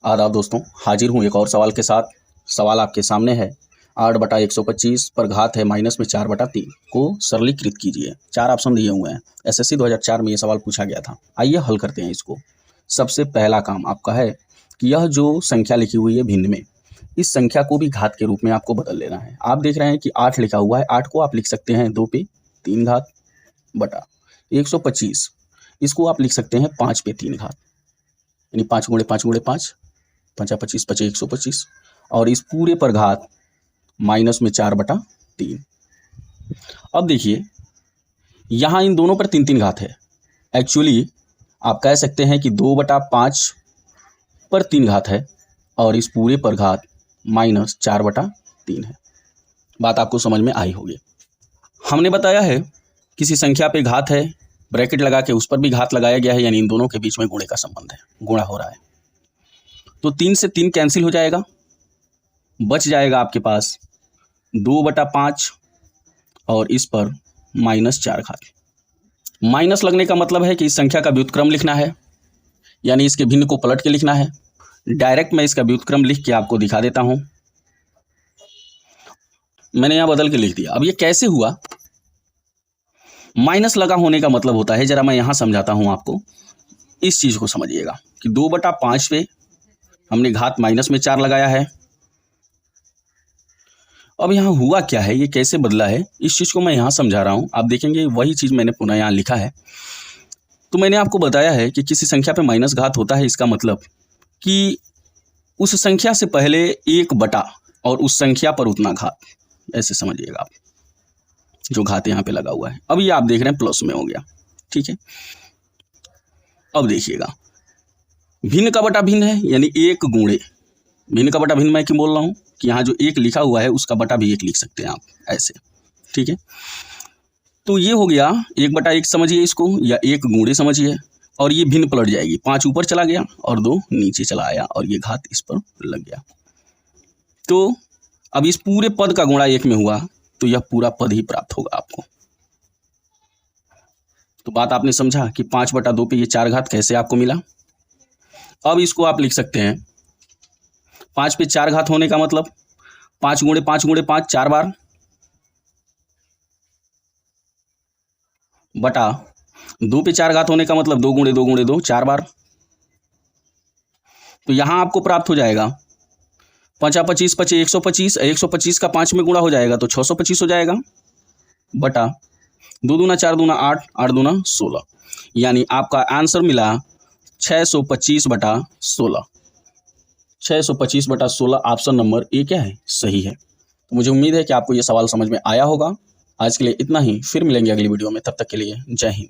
आदाब दोस्तों, हाजिर हूँ एक और सवाल के साथ। सवाल आपके सामने है 8/125 पर घात है माइनस में 4/3 को सरलीकृत कीजिए। 4 ऑप्शन दिए हुए हैं। एसएससी 2004 में ये सवाल पूछा गया था। आइए हल करते हैं इसको। सबसे पहला काम आपका है कि यह जो संख्या लिखी हुई है भिन्न में, इस संख्या को भी घात के रूप में आपको बदल लेना है। आप देख रहे हैं कि 8 लिखा हुआ है, 8 को आप लिख सकते हैं 2 पे 3 घात बटा 125, इसको आप लिख सकते हैं 5 पे 3 घात, यानी 5 गुणे 5 गुणे 5, 5 25 25 125, और इस पूरे पर घात माइनस में 4/3। अब देखिए यहाँ इन दोनों पर 3 घात है। एक्चुअली आप कह सकते हैं कि 2/5 पर 3 घात है और इस पूरे पर घात माइनस 4/3 है। बात आपको समझ में आई होगी। हमने बताया है किसी संख्या पे घात है, ब्रैकेट लगा के उस पर भी घात लगाया गया है, यानी इन दोनों के बीच में गुणे का संबंध है, गुणा हो रहा है। तो 3 से 3 कैंसिल हो जाएगा, बच जाएगा आपके पास 2/5 और इस पर माइनस 4 घात। माइनस लगने का मतलब है कि इस संख्या का व्युत्क्रम लिखना है, यानी इसके भिन्न को पलट के लिखना है। डायरेक्ट मैं इसका व्युत्क्रम लिख के आपको दिखा देता हूं। मैंने यहां बदल के लिख दिया। अब ये कैसे हुआ? माइनस लगा होने का मतलब होता है, जरा मैं यहां समझाता हूं आपको, इस चीज को समझिएगा कि 2/5 पे हमने घात माइनस में 4 लगाया है। अब यहाँ हुआ क्या है, ये कैसे बदला है, इस चीज़ को मैं यहाँ समझा रहा हूँ। आप देखेंगे वही चीज़ मैंने पुनः यहाँ लिखा है। तो मैंने आपको बताया है कि किसी संख्या पे माइनस घात होता है, इसका मतलब कि उस संख्या से पहले 1 बटा और उस संख्या पर उतना घात, ऐसे समझिएगा आप, जो घात यहाँ पे लगा हुआ है। अब ये आप देख रहे हैं प्लस में हो गया, ठीक है। अब देखिएगा भिन्न का बटा भिन्न है, यानी 1 गुणे भिन्न का बटा भिन्न। मैं क्यों बोल रहा हूँ कि यहाँ जो 1 लिखा हुआ है उसका बटा भी 1 लिख सकते हैं आप, ऐसे, ठीक है। तो ये हो गया 1/1 समझिए इसको, या 1 गुणे समझिए, और ये भिन्न पलट जाएगी। 5 ऊपर चला गया और 2 नीचे चला आया और ये घात इस पर लग गया। तो अब इस पूरे पद का गुणा 1 में हुआ तो यह पूरा पद ही प्राप्त होगा आपको। तो बात आपने समझा कि 5/2 पे ये 4 घात कैसे आपको मिला। अब इसको आप लिख सकते हैं 5 पे 4 घात होने का मतलब 5 गुणे 5 गुणे 5 4 बार, बटा 2 पे 4 घात होने का मतलब 2 गुणे 2 गुणे 2 4 बार। तो यहां आपको प्राप्त हो जाएगा 5 25 25 125, 125 का 5 में गुणा हो जाएगा तो 625 हो जाएगा, बटा 2 दूना 4 दूना 8, 8 दूना 16, यानी आपका आंसर मिला 625/16। 625/16 ऑप्शन नंबर ए क्या है, सही है। तो मुझे उम्मीद है कि आपको ये सवाल समझ में आया होगा। आज के लिए इतना ही, फिर मिलेंगे अगली वीडियो में। तब तक के लिए जय हिंद।